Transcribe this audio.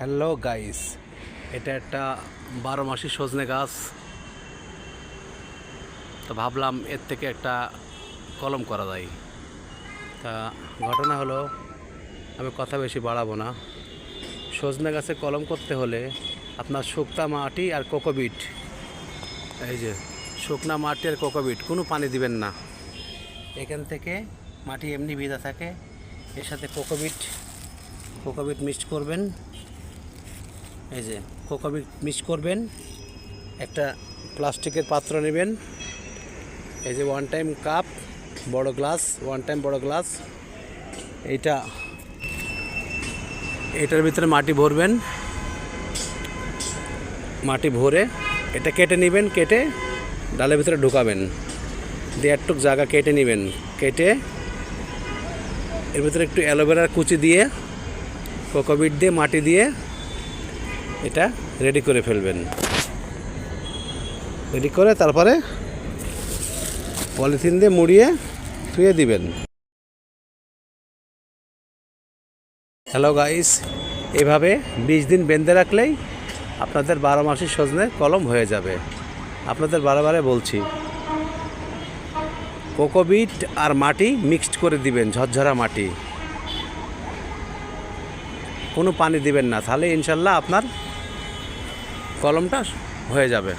Hello guys, এটা একটা 12 মাসি সজনে গাছ। তো ভাবলাম এর থেকে একটা কলম করা যায়। তা ঘটনা হলো, আমি কথা বেশি বাড়াবো না। সজনে গাছে কলম করতে হলে আপনার শুকনা মাটি আর কোকোপিট, এই যে শুকনা মাটি আর কোকোপিট, কোনো পানি দিবেন না। এখান থেকে মাটি এমনি ভিজা থাকে, এর সাথে কোকোপিট মিক্সড করবেন। এই যে কোকোপিট মিক্স করবেন, একটা প্লাস্টিকের পাত্র নেবেন। এই যে ওয়ান টাইম কাপ বড় গ্লাস, এটার ভিতরে মাটি ভরবেন। মাটি ভরে এটা কেটে নেবেন, কেটে ডালের ভিতরে ঢুকাবেন, দিয়ে একটুক জায়গা কেটে নেবেন। কেটে এর ভিতরে একটু অ্যালোভেরার কুচি দিয়ে, কোকোপিট দিয়ে, মাটি দিয়ে এটা রেডি করে ফেলবেন। রেডি করে তারপরে পলিথিন দিয়ে মুড়িয়ে ধুয়ে দিবেন। হ্যালো গাইস, এভাবে 20 দিন বেঁধে রাখলেই আপনাদের 12 মাসি সজনে কলম হয়ে যাবে। আপনাদের বারে বলছি, কোকোপিট আর মাটি মিক্সড করে দিবেন, ঝরঝরা মাটি, কোনো পানি দিবেন না, তাহলে ইনশাল্লাহ আপনার কলমটা হয়ে যাবে।